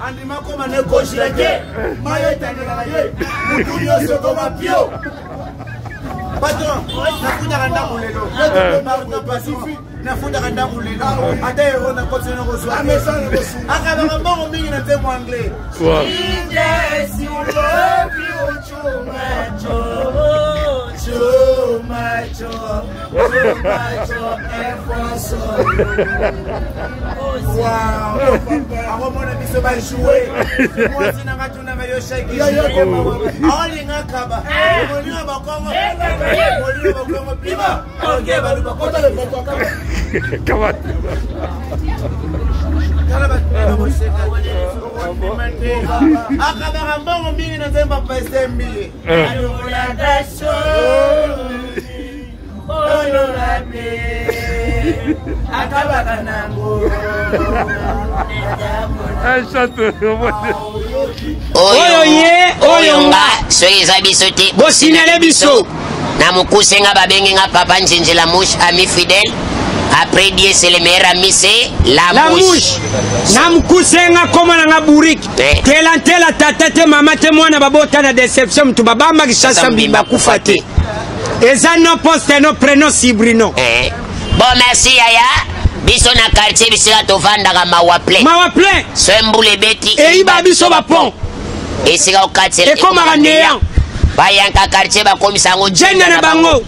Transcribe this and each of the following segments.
Andima koma ne koshireke mayo itandela ye mutuyo sokoma pio patron nafuta kanda mulelo na pacifique nafuta kanda mulelo ata ero na kotsena ko swa aka ba mbongo mingi na temo anglais yes you love you too much wow ako mona biso ba jouer moi sina ngatuna ba yo shake ali ngakaba molinga bakongo molinga bakongo pima onge balu bakota le bakota kama kala ba mo sheka akaba mbongo mingi na zemba pesa mbili alula dasho Oyonga soyeza biso te bosinele biso na mukuse nga babenge nga papa njenje la mouche ami fidèle après Dieu c'est le meilleur ami c'est la mouche na mukuse nga koma na nga buriki tela tata te mama te mwana babota na déception mtu babamba kishasa mbimba kufa te eza no poste no prénom cibrino bon merci yaya biso na quartier biso la tovanda mawa plein Swembule beti e iba biso ba pont e sika okatse e koma ganeya bayanka quartier ba komisa ngo jenda na bango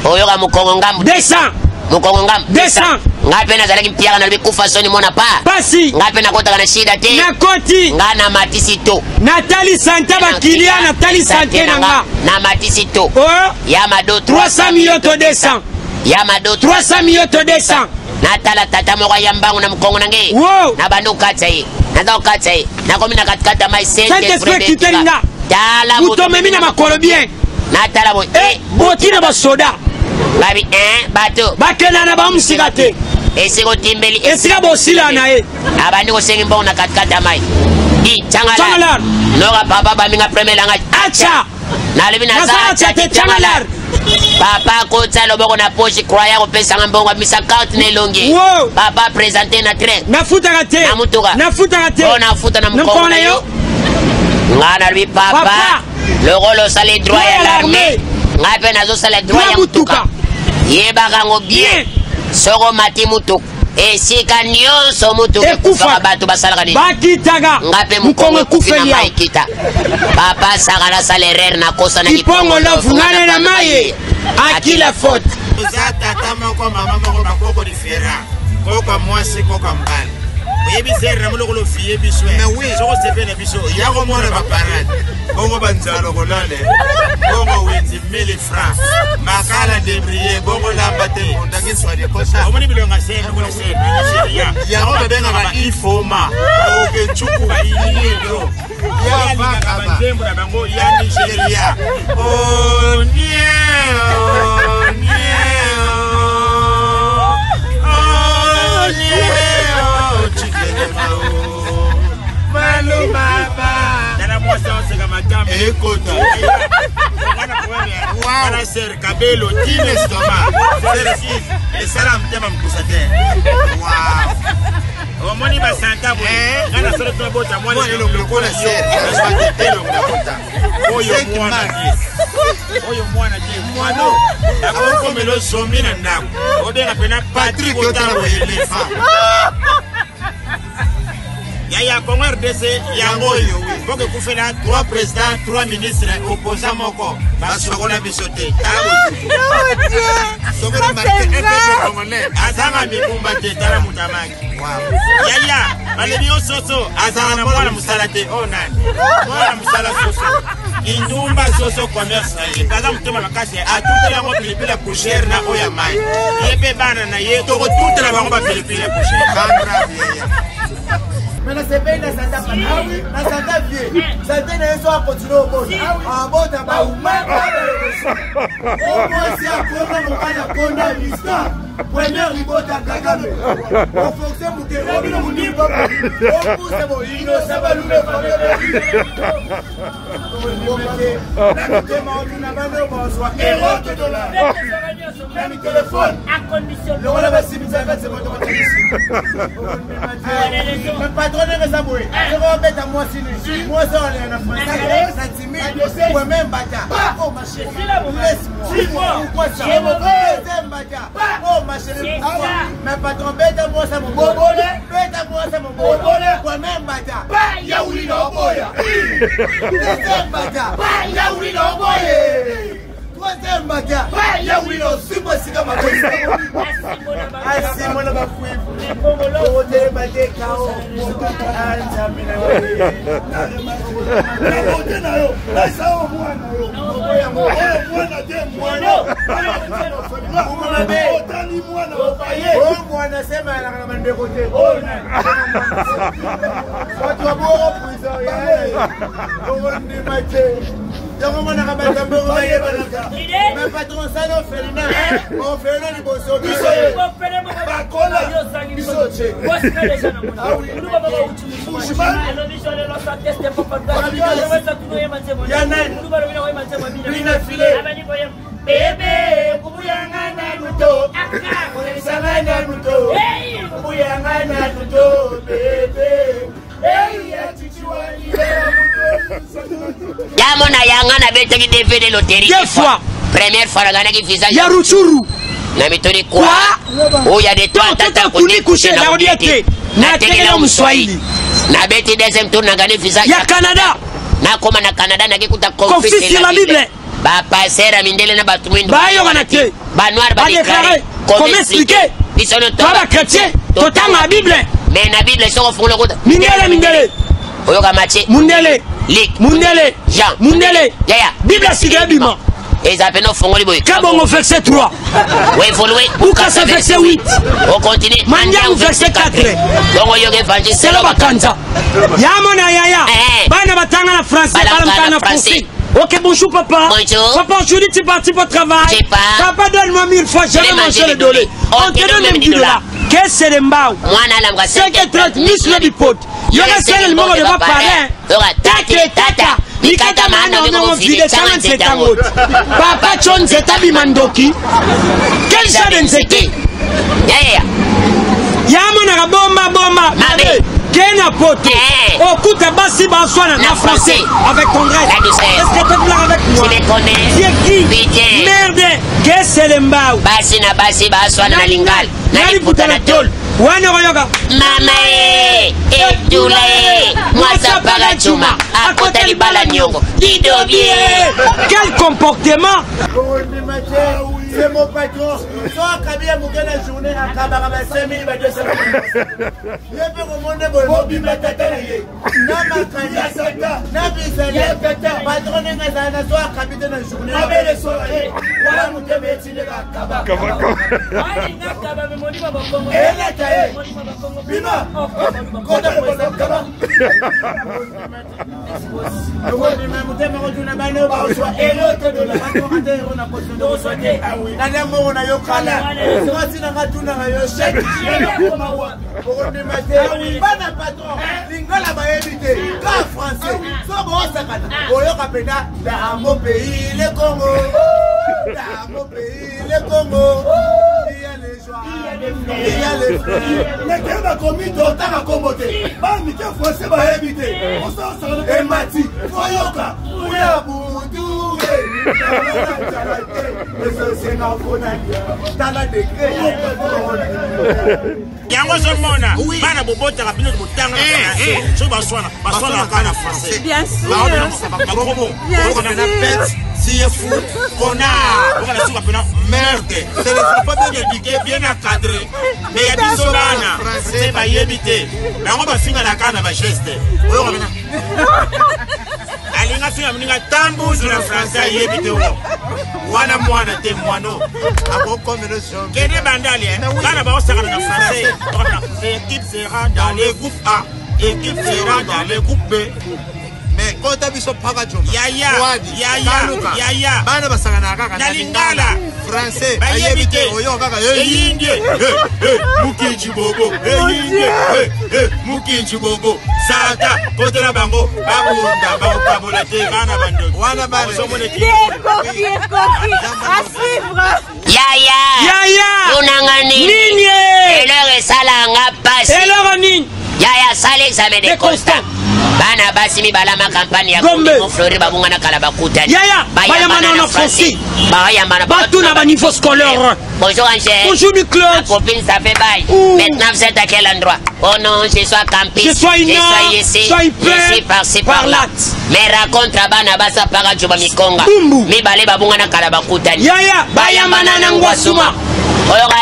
oyo ga mukongo ngambu 200 mukongo ngambu 200 ngape na zalaki mpia na bikufa soni mona pa pasi ngape na kota kana shida te na koti ngana matisito Natali Santa bakilia Natali Santa nanga na matisito ya mado 300 millions to 200 ya mado 300 millions to 200 natala tata moko ya mbangu na mkongo nange na bandu katsa yi na katsa yi na komina katikata mai sente frère dala mutomemi na makolo bien natala bo botina basoda babi bato bakena na bamusika te esiko timbeli esika bosila na ye abandi ko sengi mbongo na katikata mai di changalar noga papa baminga premier langa acha na lebi na sa te changalar papa kotsa loboko na poche croya ko pesa ngambongo misa account ne longi papa présenter na train nafuta kate nafuta kate ona futa na mkongo na yo ngana lui papa le rôle sale droit à l'armée ngape nazo sale droit ya mutuka yeba kango bien soko mati mutuka esika nyonso mutuka kufa bato basalaka ni bakitaga ngape mukongo kufeli kita papa sagala salaire na kosa na kipongo lofu ngane na maye akila faute zata tama ko mama moko bakoko diferent ko mwasi ko mbali yebi serra muloko lo fiye biso soko sepena biso yako mona ba parade bongo banzalo kolale bongo wenzi 1000 francs makala debrier bongo lambate ndaki swali kosa omoni bilonga sena kuna sena ya ko benga ba ifoma oke chuku ba ililo ya baka ba tembo na bango ya Nigeria oh Malu baba dana mwasa oseka matamba ekota wana ser kabelo tine stoma ser sis esalam tema mkusate wow omoni basanta bo ngana solo to bota mwana lokolo ser basantelo ngakota oyo mwana je mwano akoko melo zomina ndako odenga pena Patrick Otango elefa Yaya Congo RDC yango yo boke kufela 3 présidents 3 ministres opposants moko basokola bisote sokora marke FP congolais azanga mikumba te tala mutamaki yaya balebio soso azanga na mwana musalate onani mwana musala soso indumba soso commerce kaza mutema makasi atutela mo pilipili coucher na oya mai yebe bana na ye to tutela bango ba pilipili coucher kambra mais c'est bien la Santa Panawi, la Santa Vie. Santa ne soit continué au monde. En mode à Baouma, mwasi akona mokana konda lista premier libota Kagame ofonse mukerobi no munimba opuse boino sabalule famele nakitema oduna bano boswa erote dollar na mi téléphone à condition le wala basibizaka semoto batisi me patronne resaboué zero beta mwasi ni mwasi ole na français na timi ouais même bata oh ma chérie laisse-moi pourquoi ça bata oh ma chérie mais patron beta moi ça mon bobole beta moi ça mon bobole ouais même bata ya uli no boya bata ya uli no boya troisième bata ya uli no super sika ma asimona ba kuivu o de bate kao anzamina na yo na sao mwana yo mwana de mwana mwana be otani mwana opaye o mwana sema na kana mande kote o na watu wa bora puizo ya o ndi mache yango mwana kabata mboko baye balaka me patron sano felina o felina ni boso biso bakola biso che wasika deja na mwana ulu baba ba uchumi ushima elo biso le losa teste papa ya nani ulu baba wina wema tema bina file abani boye bebe kubuyanga na nuto aka kulisanga na nuto kubuyanga na nuto bebe Yamona yangana bete ki defende loterie. Deux fois. Première fois la gana ki visage. Ya Ruchuru. Na mitoni kwa. Oh ya de toi tata kuni coucher na odiete. Na tegela Mswahili. Na beti deuxième tour na gana visage. Ya Canada. Na koma na Canada na kikuta conflit la Bible. Ba passer mindele na batumwindo. Ba yo kana te. Ba noir ba déclarer. Comment expliquer? Bisono to. Ba chrétien. Totanga Bible. Mais na Bible soko fungula kota. Mindele. Oyoka mache. Mundele. Lik. Mundele. Jean. Mundele. Yaya. Bible siga bima. Et ça fait no fongoli boy. Kabongo verset 3. Oui, il faut louer. Bukasa verset 8. On continue. Mandiang verset 4. Donc on y évangile. C'est le bakanta. Yamona yaya. Bana batanga na français. Bana français. Ok, bonjour papa. Bonjour. Papa, aujourd'hui tu es parti pour le travail. Je pars. Papa, donne-moi 1000 fois, je vais manger le dolé. On te donne même 10 $. Qu'est-ce que c'est le mbao? Moi, la m'ga 5:30, Miss Lady Pot. Il y aura celle le moment de ma parrain. Tata. Mikata mana on vide 47 ans. Papa Chon Zetabi Mandoki. Quel genre d'insecte? Yeah. Yamona bomba. Mabe. Kena pote. Okuta basi baswana na français avec ton grec. Est-ce que tu peux avec moi? Tu me connais? C'est qui? Bien. Merde. Qu'est-ce que c'est le mbao? Basi na baswana na lingal. Nani putana tol. Wana royoga. Mama etula mwasa paga chuma. Akota libala nyongo. Didobie. Quel comportement? C'est mon patron. Soit Kabia Mouga la journée à Kabara 5000 ba 200. Je peux remonter bon bimba tata. Na makanya sata. Na bisale tata. Patron nga sana soit Kabita na journée. Na bele soirée. Wala mutebe tinde ka Kaba. Wali na Kaba me moni ba Kongo. Ela tae. Bima. Kota ko Kaba. Wali me mutebe ko tuna bano ba soit elote de la banque on a posé de soigner. Nana mona yo kala swati na ngatuna yo shek bokoni mate bana patron lingala ba éviter ka français so bo sakana oyo kapena dans mon pays le Congo dans mon pays le Congo il y a les joies il y a les frères mais que va commis totaka kombote ba mi ke français ba éviter on s'en sort et mati foyoka uya budu yango ozomona bana bobotaka bino botanga so baswana kana français CFO, connard, on a merde, c'est le pas bien éduqué, bien encadré. Mais il y a des zones, c'est pas éviter. Mais on va finir la canne à ma geste. Alinga finga mninga tambu sur la français yebite wo. Wana mwana te mwano. Ako combinaison. Kede bandali kana ba osaka na français. L'équipe sera dans les groupes A, l'équipe sera dans les groupes B. Mais kota biso paka jomba Yaya bana basangana kaka na lingala français bayebite oyo kaka eyinde mukinji bobo eyinde mukinji bobo sata kotela bango babunda bakokabola te bana bandoki wana bana osomone Qui est coquille à suivre. Yaya Unangani Nini Elore salanga pasi Elore nini Yaya sale examen de constat Bana basi mi balama campagne ya Gombe Flori babunga na kalabakuta Yaya bayamana na français Bayamana Batou na ba niveau scolaire Bonjour Angèle Bonjour Nicolas Ma copine ça fait bail Maintenant vous êtes à quel endroit Oh non je suis campiste Je sois une ici par-ci par-là Mais raconte à bana basa para juba mikonga Mi bale babunga na kalabakuta Yaya bayamana na ngwasuma Oyoga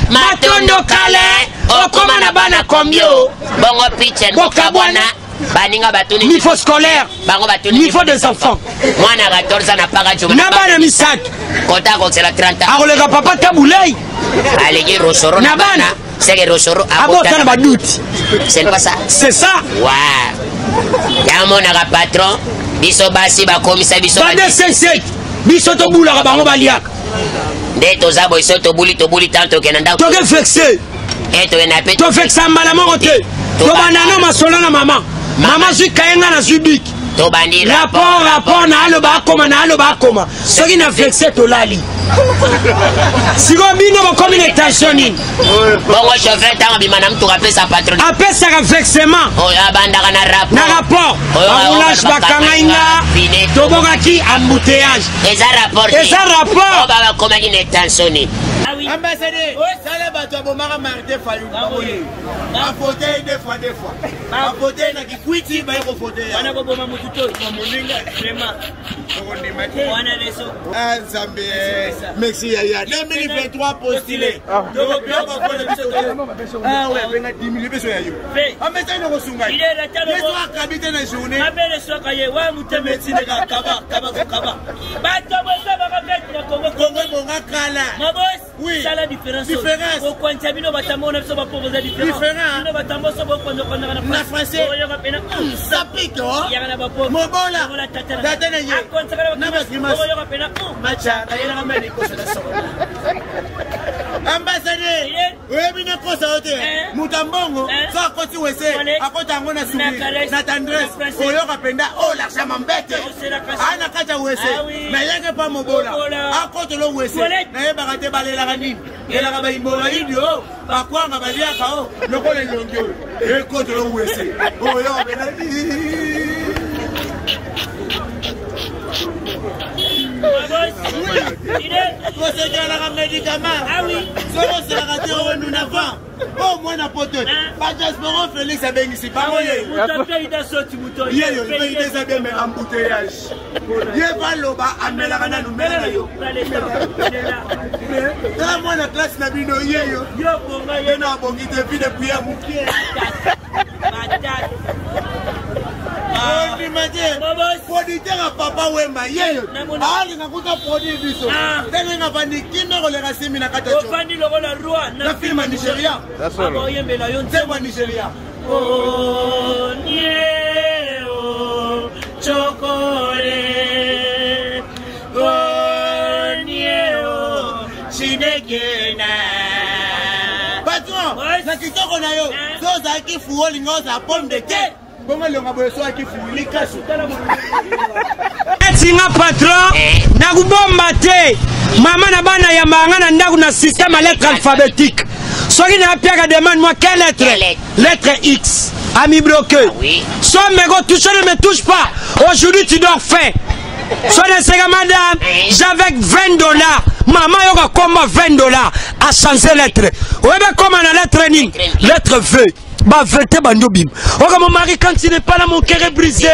matondo kale okoma na bana kombio bongo pichen bokabwana baninga batuni niveau scolaire bango batuni niveau des enfants mwana 14 na paka juma na bana misatu kota ko c'est la 30 akolega papa tabulei alegi rosoro na bana c'est que rosoro abota na baduti c'est pas ça c'est ça wa ya mona ka patron biso basi ba komisa biso ba DCC biso to bula bango baliaka nde toza boiso tobuli tanto kenanda toke flexe eto enape to flexa mbala moko te to banano masolo na mama zwi kayenga na zwi biki to bandi rapport na aloba akoma soki na flexe tolali siko bino bokomi na étation nini bongo chauffeur ntango bima na mtu apesa patron apesaka flexement oyo abandaka na rapport baroulage bakangainga tobokaki embouteillage eza rapport babakomaki na étation nini ambassadeur sala bato abomaka Martin Fayulu afauteuil deux fois afauteuil na kikwiti baye kofauteuil wana koboma mutu to moninga vraiment wana leso Nzambe merci Yaya 2023 postulé ah ouais benga 10 000 peso yayo amesa ino kosunga ile ratalo yeso akabite na journée abele soka ye wa mutemetsine ka kaba bato bosa bakabeti na Congo bonga kala mabos oui ça la différence au kwanja bino batamona biso ba proposer différence bino batamboso bo kwanja na français oyo ka pena ça pique ya na ba po mobola tata na ye na ba grimace oyo ka pena macha kayela ka mali ko sa so ambassadeur we bina ko sa ote mutambongo sa ko ti wese akota ngo na sumi na tendresse oyo ka penda o la chama mbete ana kacha wese na yeke pa mobola akoto lo wese na ye bakate balela kanini ela ka baimbo ba idio bakwanga baliaka o lokola nyongyo ekoto lo wese oyo bena conseiller la médicament. Ah oui. Solo c'est la radio nous n'avons. Oh moi na pote. Pas Jasperon Félix a béni ici. Pas moi. Mutape ida sorti muto. Yé yo le ida sa bien mais embouteillage. Yé va loba amela kana nous mela yo. Là moi na classe na bino yé yo. Yo bonga yé na bongi depuis depuis à mukie. Produire à papa Wemba yeyo ali ngakuta produire biso tenge ngavandi kimbe koleka simi na kata cho ofandi lokola roi na film Nigeria abo yembela yo nzemba Nigeria oh nieo chokole oh nieo chinekena patron na kitoko na yo zoza kifuo lingoza pomme de terre etinga patron nakubomba te mama na bana ya manga na ndaku na système à lettre alphabétique soki na piaka demande moi quelle lettre X ami bloqué so mego touche ne me touche pas aujourd'hui tu dors faim so ne sega madame j'avais $20 maman yoka komba $20 à changer lettre oebe koma na lettre nini lettre V bah vete bandobim. Oh mon mari quand il n'est pas là mon cœur est brisé.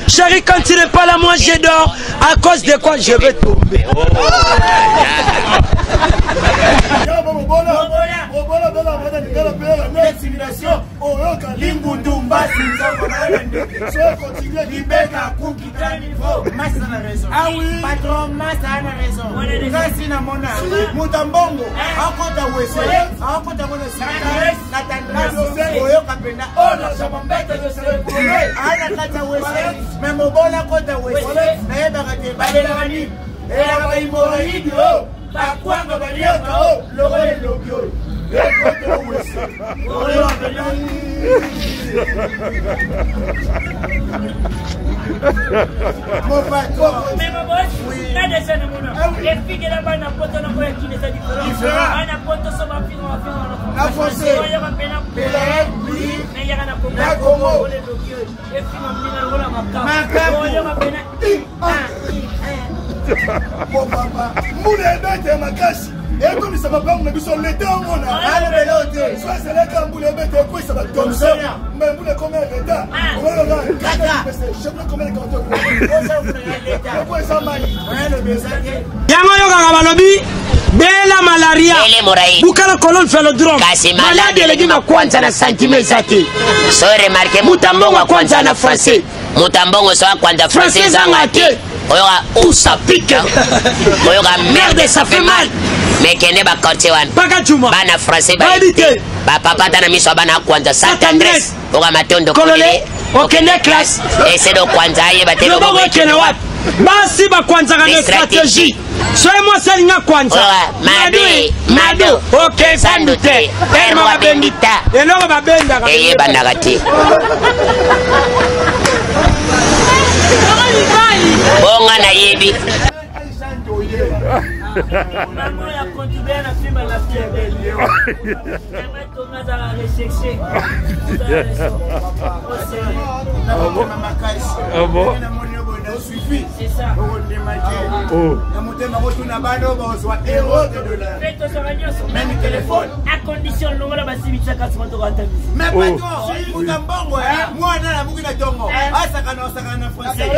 Chérie quand il n'est pas là moi je dors. À cause de quoi je vais tomber. L'exsignation, Oyoka, Limbundumba, soit continuer Libeka, Koukita, Niveau. Massa a raison. Ah oui. Patron, Massa a raison. Merci, Namona. Moutambongo, Akota Wesse, Akota Wesse, Nathan, Oyoka Pena, oh, la Chamambeta de Sénégal, Anakata Wesse, même au bon Akota Wesse, Naïbarate, Badelani, et la Baïmoraïd, oh, Bakwanga Baliaka, oh, le roi et l'Obio. Mais ma boss, là déjà na mona. Les filles là-bas na poto na quoi qui est différent. Na poto ça va finir na foncé. Il y a pas pena. Mais il y a na Congo. Na Congo. Les filles na mina na maka. Il y a pas pena. Bon papa, moulé bête makasi. Et comme ça va pas on a besoin l'état on a. Ah le vélo. Soit c'est là quand moulé bête quoi ça va comme ça. Mais moulé combien l'état? On va là. Je sais pas combien quand on. Pourquoi ça m'a dit? Ouais le message. Yango yo kaka balobi bela malaria. Bukala kolon velodrome. Malade elegi na kwanza na sentiment zake. So remarqué Mutambongo wa kwanza na français. Mutambongo so kwanza français zanga te. Oyoka où ça pique. Oyoka merde ça fait mal. Mais kende ba quartier wan. Baka Juma. Bana français ba ite. Ba papa tana miso bana kwanza Saint-Andrés. Oga matondo kolole. Okende classe. Et c'est donc kwanza yeba telo bo kene wat. Basi ba kwanza kana stratégie. Soyez-moi salinga kwanza. Madu. OK, sans doute. Père moi bendita. Et non ba benda. Et yeba nagati. Bonga na yebi. Maman a contribué à la film à la fille. J'aimerais tourner dans la recherche. Ah bon? C'est ça. Faites aux même téléphone. À condition de l'on va passer 840 euros. Mais pas toi, moi, on a la boucle de tongo. Ah, ça canne français.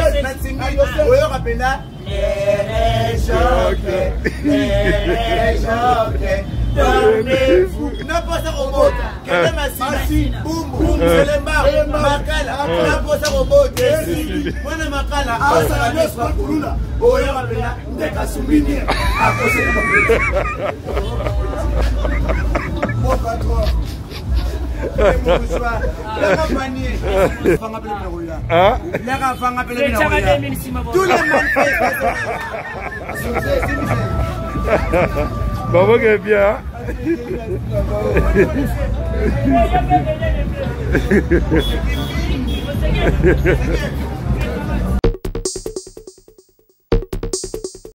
Dormez-vous. N'a pas ça robot. Quelqu'un m'a dit, boum, boum, c'est le bar. Makala, n'a pas ça robot. Moi, je m'appelle. Ah, ça va bien, c'est pas pour nous là. Oh, il y a un peu là, on est qu'à souvenir. À cause de la bon patron. Tous les Maman est bien.